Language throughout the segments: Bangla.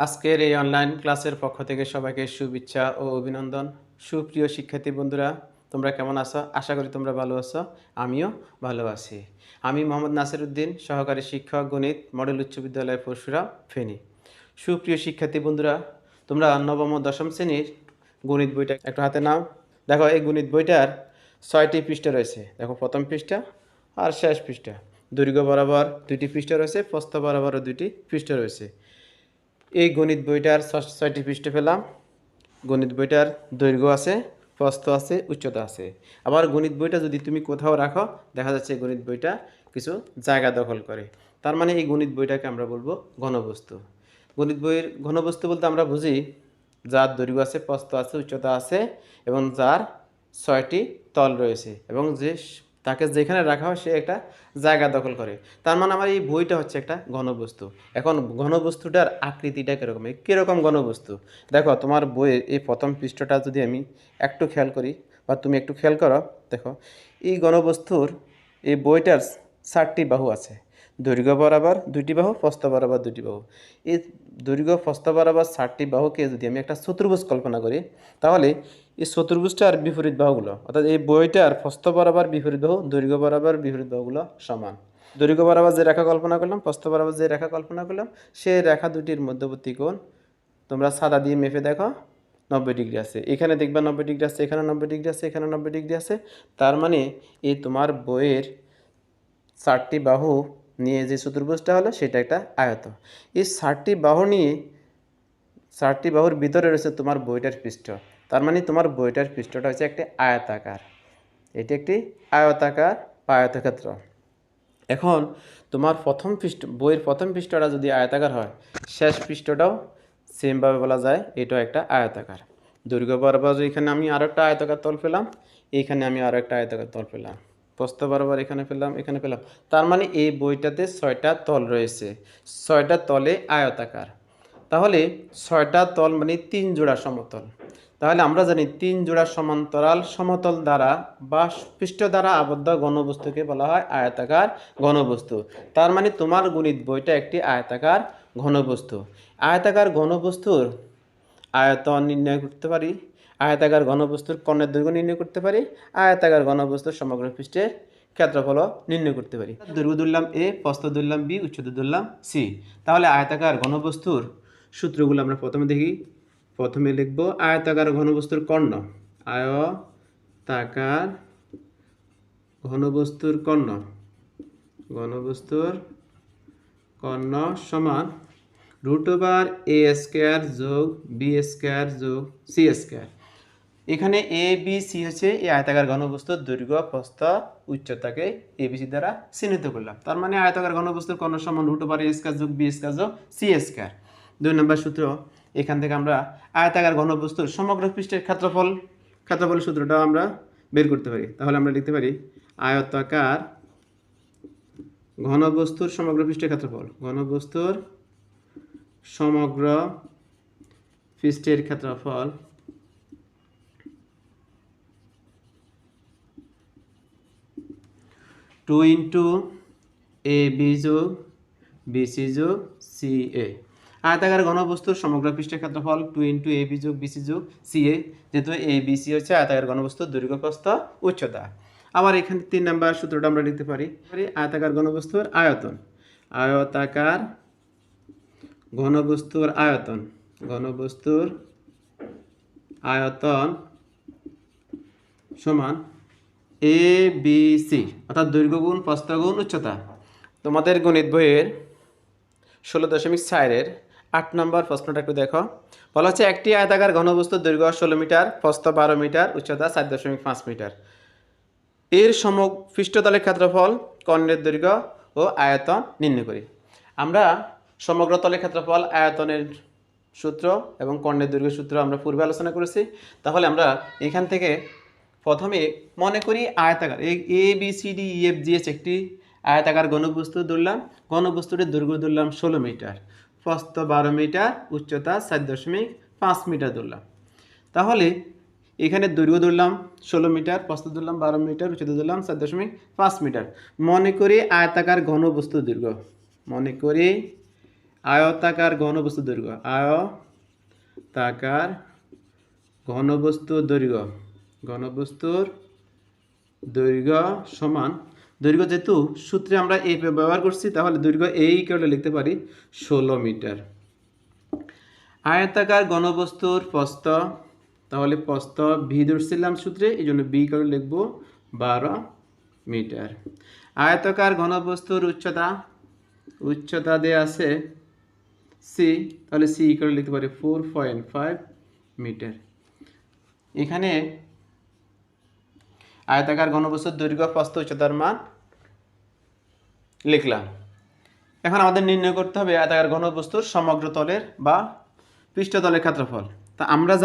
আজকের এই অনলাইন ক্লাসের পক্ষ থেকে সবাইকে শুভেচ্ছা ও অভিনন্দন। সুপ্রিয় শিক্ষার্থী বন্ধুরা, তোমরা কেমন আছো? আশা করি তোমরা ভালো আছো। আমিও ভালো আছি। আমি মোহাম্মদ নাসির উদ্দিন, সহকারী শিক্ষক গণিত, মডেল উচ্চ বিদ্যালয় পরশুরাম, ফেনী। সুপ্রিয় শিক্ষার্থী বন্ধুরা, তোমরা নবম ও দশম শ্রেণীর গণিত বইটা একটু হাতে নাও। দেখো, এই গণিত বইটার 6টি পৃষ্ঠা রয়েছে। দেখো, প্রথম পৃষ্ঠা আর শেষ পৃষ্ঠা। দৈর্ঘ্য বরাবর 2টি পৃষ্ঠা রয়েছে, প্রস্থ বরাবরও 2টি পৃষ্ঠা রয়েছে। এই গণিত বইটার 6টি পৃষ্ঠা পেলাম। গণিত বইটার দৈর্ঘ্য আছে, প্রস্থ আছে, উচ্চতা আছে। আবার গণিত বইটা যদি তুমি কোথাও রাখো, দেখা যাচ্ছে গণিত বইটা কিছু জায়গা দখল করে। তার মানে এই গণিত বইটাকে আমরা বলবো ঘনবস্তু। গণিত বইয়ের ঘনবস্তু বলতে আমরা বুঝি যার দৈর্ঘ্য আছে, প্রস্থ আছে, উচ্চতা আছে এবং যার 6টি তল রয়েছে এবং তাকে যেখানে রাখা হয় সে একটা জায়গা দখল করে। তার মানে আমার এই বইটা হচ্ছে একটা ঘনবস্তু। এখন ঘনবস্তুটার আকৃতিটা কীরকম ঘনবস্তু? দেখো, তোমার বইয়ের এই প্রথম পৃষ্ঠাটা যদি আমি একটু খেয়াল করি বা তুমি একটু খেয়াল করো, দেখো এই ঘনবস্তুর এই বইটার 4টি বাহু আছে। দৈর্ঘ্য বরাবর 2টি বাহু, প্রস্থ বরাবর 2টি বাহু। এই দৈর্ঘ্য প্রস্থ বরাবর 4টি বাহুকে যদি আমি একটা চতুর্ভুজ কল্পনা করি, তাহলে এই চতুর্ভুজটার বিপরীত বাহুগুলো, অর্থাৎ এই বইটার প্রস্থ বরাবর বিপরীত বাহু, দৈর্ঘ্য বরাবর বিপরীত বাহুগুলো সমান। দৈর্ঘ্য বরাবর যে রেখা কল্পনা করলাম, প্রস্থ বরাবর যে রেখা কল্পনা করলাম, সেই রেখা দুটির মধ্যবর্তী কোণ তোমরা সাদা দিয়ে মেপে দেখো 90 ডিগ্রি আছে। এখানে দেখবা 90 ডিগ্রি আছে, এখানে 90 ডিগ্রি আছে, এখানে 90 ডিগ্রি আছে। তার মানে এই তোমার বইয়ের 4টি বাহু নিয়ে যে চতুর্ভুজটা হলো সেটা একটা আয়ত। এই 4টি বাহু নিয়ে 4টি বাহুর ভিতরে রয়েছে তোমার বইটার পৃষ্ঠ। তার মানে তোমার বইটার পৃষ্ঠটা হচ্ছে একটি আয়তাকার। এটি একটি আয়তাকার বা আয়তক্ষেত্র। এখন তোমার বইয়ের প্রথম পৃষ্ঠটা যদি আয়তাকার হয়, শেষ পৃষ্ঠটাও সেমভাবে বলা যায় এটাও একটা আয়তাকার। দৈর্ঘ্য বরাবর এখানে আমি আরও একটা আয়তাকার তল পেলাম, এইখানে আমি আরও একটা আয়তাকার তল পেলাম, প্রস্থ বরাবর এখানে পেলাম, এখানে পেলাম। তার মানে এই বইটাতে 6টা তল রয়েছে, 6টা তলে আয়তাকার। তাহলে 6টা তল মানে 3 জোড়া সমতল। তাহলে আমরা জানি 3 জোড়া সমান্তরাল সমতল দ্বারা বা পৃষ্ঠ দ্বারা আবদ্ধ ঘনবস্তুকে বলা হয় আয়তাকার ঘনবস্তু। তার মানে তোমার গণিত বইটা একটি আয়তাকার ঘনবস্তু। আয়তাকার ঘনবস্তুর আয়তন নির্ণয় করতে পারি, আয়তাকার ঘনবস্তুর কর্ণের দৈর্ঘ্য নির্ণয় করতে পারি, আয়তাকার ঘনবস্তুর সমগ্র পৃষ্ঠের ক্ষেত্রফল নির্ণয় করতে পারি। দৈর্ঘ্য ধরলাম এ, প্রস্থ ধরলাম বি, উচ্চতা ধরলাম সি। তাহলে আয়তাকার ঘনবস্তুর সূত্রগুলো আমরা প্রথমে দেখি। প্রথমে লিখব আয়তাকার ঘনবস্তুর কর্ণ। আয়তাকার ঘনবস্তুর কর্ণ, ঘনবস্তুর কর্ণ সমান √a² যোগ b² যোগ c²। এখানে এ বি সি হচ্ছে এই আয়তাকার ঘনবস্তুর দৈর্ঘ্য, প্রস্থ, উচ্চতাকে এবিসি দ্বারা চিহ্নিত করলাম। তার মানে আয়তাকার ঘনবস্তুর কর্ণ সমান √a² যোগ b² যোগ c²। 2 নম্বর সূত্র, এখান থেকে আমরা আয়তাকার ঘনবস্তুর সমগ্র পৃষ্ঠের ক্ষেত্রফলের সূত্রটা আমরা বের করতে পারি। তাহলে আমরা লিখতে পারি আয়তাকার ঘনবস্তুর সমগ্র পৃষ্ঠের ক্ষেত্রফল, ঘনবস্তুর সমগ্র পৃষ্ঠের ক্ষেত্রফল টু ইন্টু এ বি যোগ বিসি যোগ সি এ। আয়তাকার ঘনবস্তুর সমগ্র পৃষ্ঠের ক্ষেত্রফল 2 ইন্টু এ বি যোগ বিসি যোগ সি এ, যেহেতু এ বি সি হচ্ছে আয়তাকার ঘনবস্তুর দৈর্ঘ্য, প্রস্থ, উচ্চতা। আবার এখানে 3 নম্বর সূত্রটা আমরা লিখতে পারি আয়তাকার ঘনবস্তুর আয়তন। আয়তাকার ঘনবস্তুর আয়তন, ঘনবস্তুর আয়তন সমান এ বি সি, অর্থাৎ দৈর্ঘ্য গুণ প্রস্থ গুণ উচ্চতা। তোমাদের গণিত বইয়ের 16.4-এর 8 নম্বর প্রশ্নটা একটু দেখো। বলা হচ্ছে একটি আয়তাকার ঘনবস্তুর দৈর্ঘ্য 16 মিটার, প্রস্থ 12 মিটার, উচ্চতা 4.5 মিটার। এর পৃষ্ঠতলের ক্ষেত্রফল, কর্ণের দৈর্ঘ্য ও আয়তন নির্ণয় করি। আমরা সমগ্র তলের ক্ষেত্রফল, আয়তনের সূত্র এবং কর্ণের দৈর্ঘ্য সূত্র আমরা পূর্বে আলোচনা করেছি। তাহলে আমরা এখান থেকে প্রথমে মনে করি আয়তাকার A B C D E F G H একটি আয়তাকার ঘনবস্তু ধরলাম। ঘনবস্তুটির দৈর্ঘ্য ধরলাম 16 মিটার, প্রস্থ 12 মিটার, উচ্চতা 4.5 মিটার ধরলাম। তাহলে এখানে দৈর্ঘ্য ধরলাম 16 মিটার, প্রস্থ ধরলাম 12 মিটার, উচ্চতা ধরলাম 4.5 মিটার। মনে করি আয়তাকার ঘনবস্তুর দৈর্ঘ্য, মনে করি আয়তাকার ঘনবস্তু দৈর্ঘ্য, আয়তাকার ঘনবস্তুর দৈর্ঘ্য, ঘনবস্তুর দৈর্ঘ্য সমান, দৈর্ঘ্য যেহেতু সূত্রে আমরা এই ব্যবহার করছি, তাহলে দৈর্ঘ্য এই কেটে লিখতে পারি 16 মিটার। আয়তাকার ঘনবস্তুর প্রস্থ, তাহলে প্রস্থ ভি ধরছিলাম সূত্রে, এই জন্য বি করে লিখব 12 মিটার। আয়তাকার ঘনবস্তুর উচ্চতা, উচ্চতা দেয়া আছে সি, তাহলে সি করে লিখতে পারি 4.5 মিটার। এখানে আয়তাকার ঘনবস্তুর দৈর্ঘ্য, প্রস্থ, উচ্চতার মান লিখলাম। এখন আমাদের নির্ণয় করতে হবে আয়তাকার ঘনবস্তুর সমগ্র তলের বা পৃষ্ঠতলের ক্ষেত্রফল। তা আমরা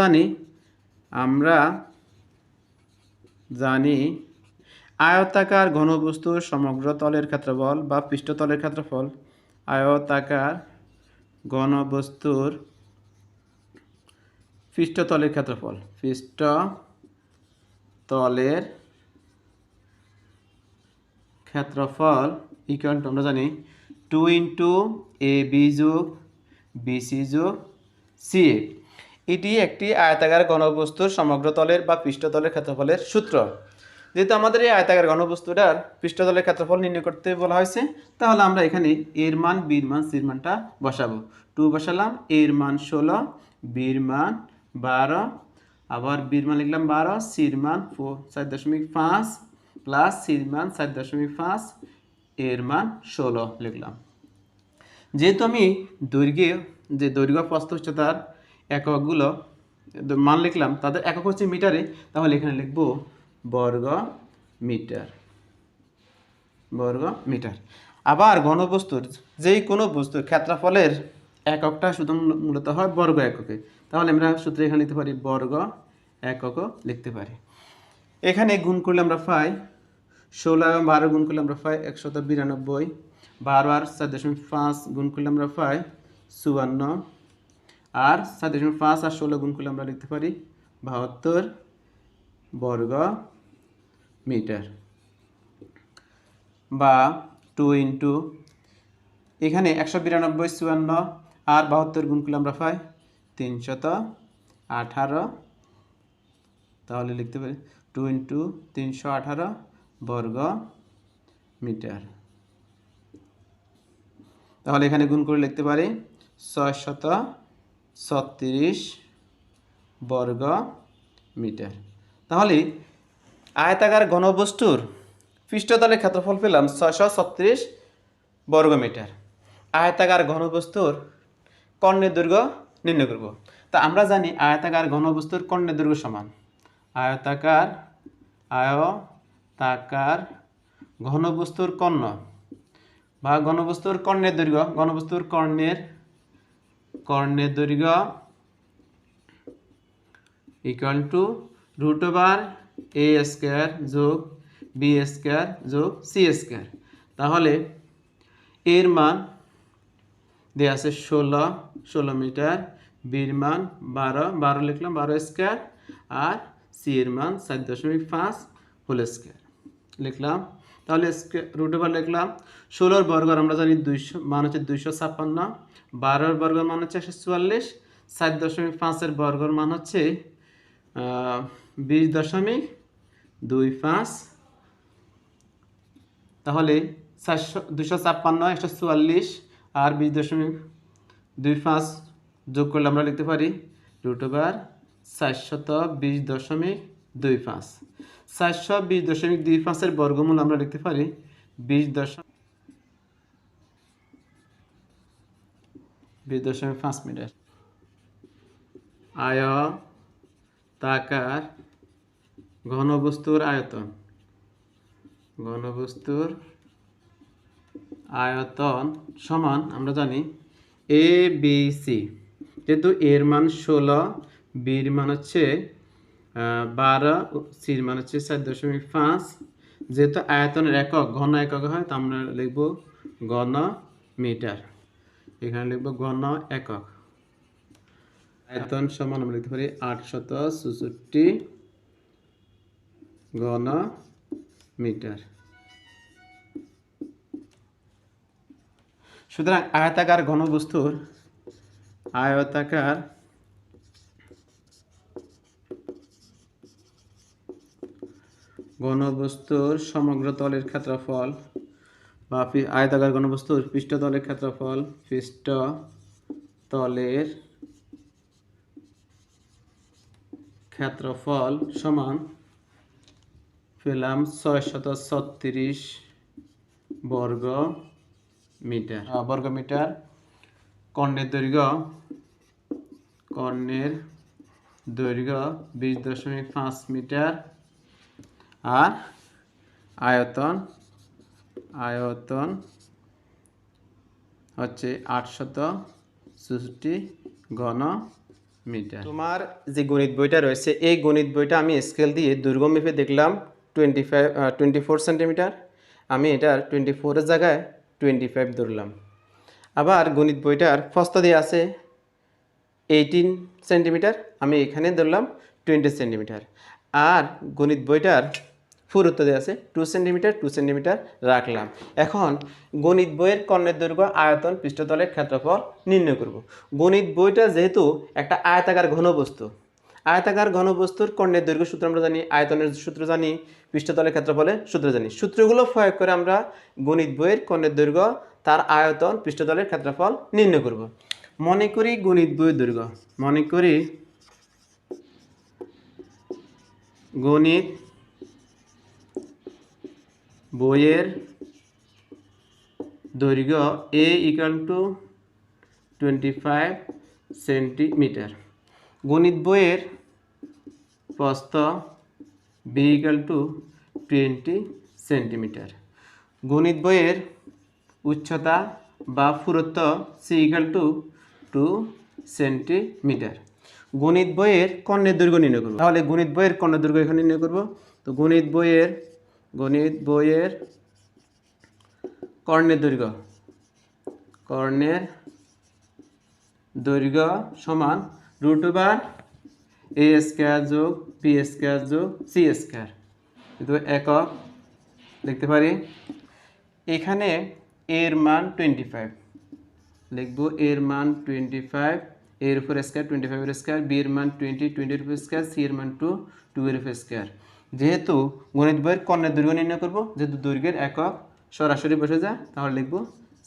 জানি আয়তাকার ঘনবস্তুর সমগ্র তলের ক্ষেত্রফল বা পৃষ্ঠতলের ক্ষেত্রফল, আয়তাকার ঘনবস্তুর পৃষ্ঠতলের ক্ষেত্রফল, পৃষ্ঠতলের ক্ষেত্রফল ইকুয়াল টু, আমরা জানি 2 ইন্টু এ বি যোগ বিসি যোগ সি। এটি একটি আয়তাকার ঘনবস্তুর সমগ্র তলের বা পৃষ্ঠতলের ক্ষেত্রফলের সূত্র। যেহেতু আমাদের এই আয়তাকার ঘনবস্তুটার পৃষ্ঠতলের ক্ষেত্রফল নির্ণয় করতে বলা হয়েছে, তাহলে আমরা এখানে এর মান, বির মান, সির মানটা বসাবো। 2 বসালাম, এর মান 16, বির মান 12, আবার বির মান লিখলাম 12, সির মান 4.5 প্লাস সির মান 4.5, এর মান 16 লিখলাম। যেহেতু আমি দৈর্ঘ্য প্রস্থ উচ্চতার এককগুলো মান লিখলাম, তাদের একক হচ্ছে মিটারে, তাহলে এখানে লিখব বর্গ মিটার, বর্গ মিটার। আবার ঘনবস্তুর যেই কোনো বস্তুর ক্ষেত্রফলের এককটা শুধু মূলত হয় বর্গ এককে, তাহলে আমরা সূত্রে এখানে লিখতে পারি বর্গ এককও লিখতে পারি। এখানে গুণ করলে আমরা পাই 16 এবং 12 গুণ করলে আমরা পাই 192, 12 আর 4.5 গুণ করলে আমরা পাই 54, আর 4.5 আর 16 গুণ করলে আমরা লিখতে পারি 72 বর্গ মিটার, বা 2 ইন্টু এখানে 192, 54 আর 72 গুণ করলে আমরা পাই 318, তাহলে লিখতে পারি 2 ইন্টু 318 বর্গ মিটার। তাহলে এখানে গুণ করে লিখতে পারি 636 বর্গ মিটার। তাহলে আয়তাকার ঘনবস্তুর পৃষ্ঠতলের ক্ষেত্রফল পেলাম 636 বর্গ মিটার। আয়তাকার ঘনবস্তুর কর্ণের দৈর্ঘ্য নির্ণয় করব। তা আমরা জানি আয়তাকার ঘনবস্তুর কর্ণের দৈর্ঘ্য সমান আয়তাকার ঘনবস্তুর কর্ণ বা ঘনবস্তুর কর্ণের দৈর্ঘ্য, ঘনবস্তুর কর্ণের দৈর্ঘ্য ইকুয়াল টু √a স্কয়ার যোগ বি স্কয়ার যোগ সি স্কয়ার। তাহলে এর মান দেওয়া আছে 16 মিটার, বির মান 12 লিখলাম 12 স্কয়ার, আর সি এর মান 4.5 হোল স্কয়ার লিখলাম। তাহলে √, লিখলাম 16 বর্গ আমরা জানি 200 মান হচ্ছে 256, 12 বর্গ মান হচ্ছে 144, 4.5 এর বর্গের মান হচ্ছে 20.25। তাহলে 256, 144 আর 20.25 যোগ করলে আমরা লিখতে পারি √420.25। 420.25 এর বর্গমূল আমরা লিখতে পারি 20.5 মিটার। আয়তাকার ঘনবস্তুর আয়তন, সমান আমরা জানি এ বি সি। যেহেতু এর মান 16, বির মান হচ্ছে 12, সির মান হচ্ছে 4.5, যেহেতু আয়তনের একক ঘন একক হয়, তা আমরা লিখব ঘন মিটার। এখানে লিখব ঘন একক। আয়তন সমান আমরা লিখতে পারি 864 ঘন মিটার। সুতরাং আয়তাকার ঘনবস্তুর আয়তাকার ঘনবস্তুর সমগ্র তলের ক্ষেত্রফল বা আয়তাকার ঘনবস্তুর পৃষ্ঠতলের ক্ষেত্রফল পৃষ্ঠতলের ক্ষেত্রফল সমান পেলাম 636 বর্গ মিটার। কর্ণের দৈর্ঘ্য 20.5 মিটার আর আয়তন হচ্ছে 864 ঘন মিটার। তোমার যে গণিত বইটা রয়েছে এই গণিত বইটা আমি স্কেল দিয়ে দৈর্ঘ্য মেপে দেখলাম 24 সেন্টিমিটার। আমি এটার 24-এর জায়গায় 25 ধরলাম। আবার গণিত বইটার প্রস্থ দিয়ে আছে 18 সেন্টিমিটার, আমি এখানে ধরলাম 20 সেন্টিমিটার। আর গণিত বইটার পুরুত্ব দিয়ে আছে 2 সেন্টিমিটার রাখলাম। এখন গণিত বইয়ের কর্ণের দৈর্ঘ্য, আয়তন, পৃষ্ঠতলের ক্ষেত্রফল নির্ণয় করব। গণিত বইটা যেহেতু একটা আয়তাকার ঘনবস্তু, আয়তাকার ঘনবস্তুর কর্ণের দৈর্ঘ্য সূত্র আমরা জানি, আয়তনের সূত্র জানি, পৃষ্ঠতলের ক্ষেত্রফলের সূত্র জানি। সূত্রগুলো প্রয়োগ করে আমরা গণিত বইয়ের কর্ণের দৈর্ঘ্য, তার আয়তন, পৃষ্ঠতলের ক্ষেত্রফল নির্ণয় করব। মনে করি গণিত বইয়ের দৈর্ঘ্য, গণিত বইয়ের দৈর্ঘ্য a = 25 সেন্টিমিটার। গণিত বইয়ের প্রস্থ b = 20 সেন্টিমিটার। গণিত বইয়ের উচ্চতা বা পুরুত্ব c = 2 সেন্টিমিটার। গণিত বইয়ের কর্ণের দৈর্ঘ্য নির্ণয় করব। তাহলে গণিত বইয়ের কর্ণের দৈর্ঘ্য এখানে নির্ণয় করব। তো গণিত বইয়ের কর্ণের দৈর্ঘ্য সমান √a² + b² + c²। কিন্তু একক লিখতে পারি। এখানে এর মান 25 লিখব, এর মান 25, এর উপর স্কয়ার 25 এর স্কয়ার, বি এর মান 20 20 এর উপর স্কয়ার, সি এর মান 2 2 এর উপর স্কয়ার। যেহেতু গণিত বইয়ের কর্ণের দৈর্ঘ্য নির্ণয় করব, যেহেতু দৈর্ঘ্যের একক সরাসরি বসে যায়, তাহলে লিখব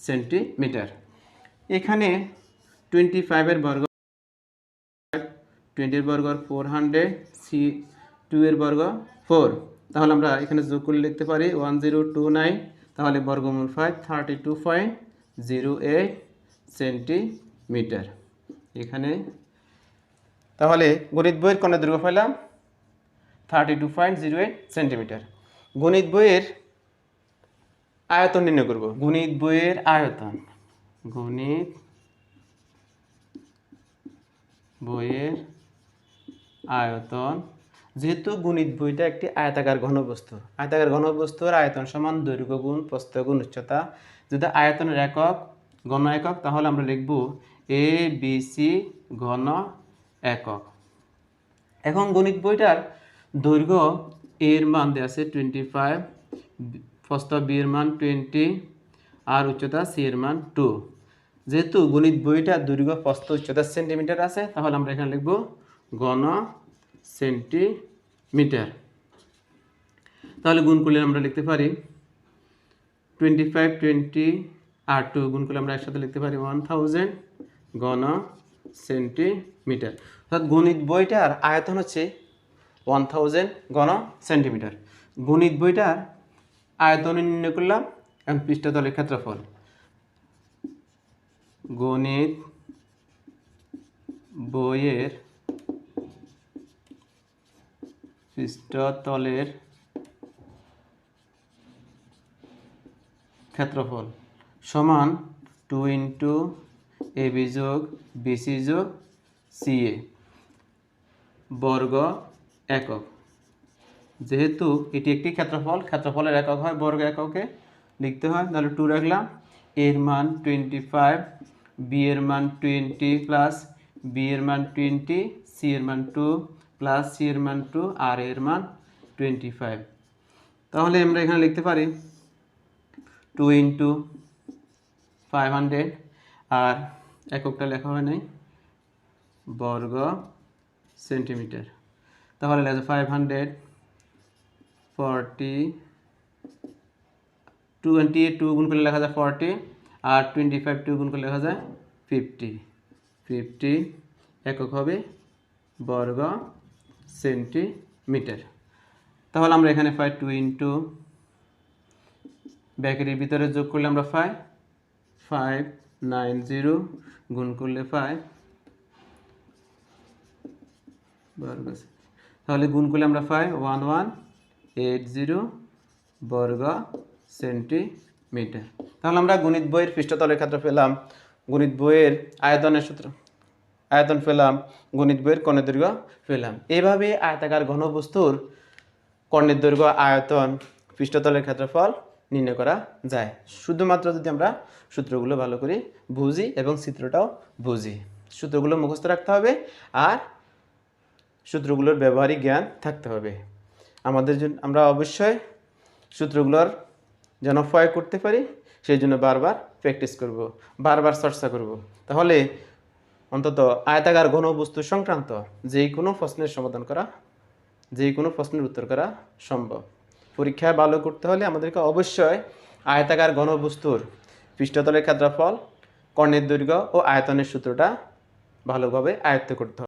সেন্টিমিটার। এখানে 25 এর বর্গ 20 এর বর্গ 400, সি 2 এর বর্গ 4। তাহলে আমরা এখানে যোগ করে লিখতে পারি 1029। তাহলে বর্গমূল 5 32.08 সেন্টিমিটার। এখানে তাহলে গণিত বইয়ের কর্ণের দৈর্ঘ্য পেলাম 32.08 সেন্টিমিটার। গণিত বইয়ের আয়তন নির্ণয় করব। গণিত বইয়ের আয়তন, যেহেতু গণিত বইটা একটি আয়তাকার ঘনবস্তুর আয়তন সমান দৈর্ঘ্য গুণ প্রস্থ গুণ উচ্চতা। যদি আয়তনের একক ঘন একক, তাহলে আমরা লিখব ABC ঘন একক। এখন গণিত বইটার দৈর্ঘ্য এর মান দেওয়া আছে 25, প্রস্থ বি এর মান 20 আর উচ্চতা সি এর মান 2। যেহেতু গণিত বইটার দৈর্ঘ্য, প্রস্থ, উচ্চতা সেন্টিমিটার আছে, তাহলে আমরা এখানে লিখব ঘন সেন্টিমিটার। তাহলে গুণ করলে আমরা লিখতে পারি 25 20 আর 2 গুণ করলে আমরা একসাথে লিখতে পারি 1000 ঘন সেন্টিমিটার। অর্থাৎ গণিত বইটার আয়তন হচ্ছে 1000 ঘন সেন্টিমিটার। গণিত বইটার আয়তন নির্ণয় করলাম। এখন পৃষ্ঠতলের ক্ষেত্রফল, গণিত বইয়ের পৃষ্ঠতলের ক্ষেত্রফল সমান 2 * AB + BC + CA বর্গ একক। যেহেতু এটি একটি ক্ষেত্রফলের একক হয় বর্গ এককে লিখতে হয়, তাহলে 2 রাখলাম। এর মান 25, বি এর মান 20 প্লাস বি এর মান 20, সি এর মান 2 প্লাস সি এর মান 2 আর এর মান 25। তাহলে আমরা এখানে লিখতে পারি 2 * 500 আর এককটা লেখা হয় নাই বর্গ সেন্টিমিটার। তাহলে লেখা 540 22 গুণ করলে লেখা যায় 40 আর 25 2 গুণ করলে লেখা যায় 50 একক হবে বর্গ সেন্টিমিটার। তাহলে আমরা এখানে পাই 2 ইন্টু ব্র্যাকেটের ভিতরে যোগ করলে আমরা পাই 590 গুণ করলে পাই বর্গ, তাহলে গুণ করলে আমরা পাই 1180 বর্গ সেন্টিমিটার। তাহলে আমরা গণিত বইয়ের পৃষ্ঠতলের ক্ষেত্রে পেলাম, গণিত বইয়ের আয়তনের সূত্র আয়তন পেলাম, গণিত বইয়ের কর্ণের দৈর্ঘ্য পেলাম। এইভাবে আয়তাকার ঘনবস্তুর কর্ণের দৈর্ঘ্য, আয়তন, পৃষ্ঠতলের ক্ষেত্রফল নির্ণয় করা যায়, শুধুমাত্র যদি আমরা সূত্রগুলো ভালো করে বুঝি এবং চিত্রটাও বুঝি। সূত্রগুলো মুখস্থ রাখতে হবে আর সূত্রগুলোর ব্যবহারিক জ্ঞান থাকতে হবে আমাদের জন্য। আমরা অবশ্যই সূত্রগুলোর যেন প্রয়োগ করতে পারি সেই জন্য বারবার প্র্যাকটিস করব, বারবার চর্চা করব। তাহলে অন্তত আয়তাকার ঘনবস্তু সংক্রান্ত যে কোনো প্রশ্নের সমাধান করা, যে কোনো প্রশ্নের উত্তর করা সম্ভব। পরীক্ষায় ভালো করতে হলে আমাদেরকে অবশ্যই আয়তাকার ঘনবস্তুর পৃষ্ঠতলের ক্ষেত্রফল, কর্ণের দৈর্ঘ্য ও আয়তনের সূত্রটা ভালোভাবে আয়ত্ত করতে হবে।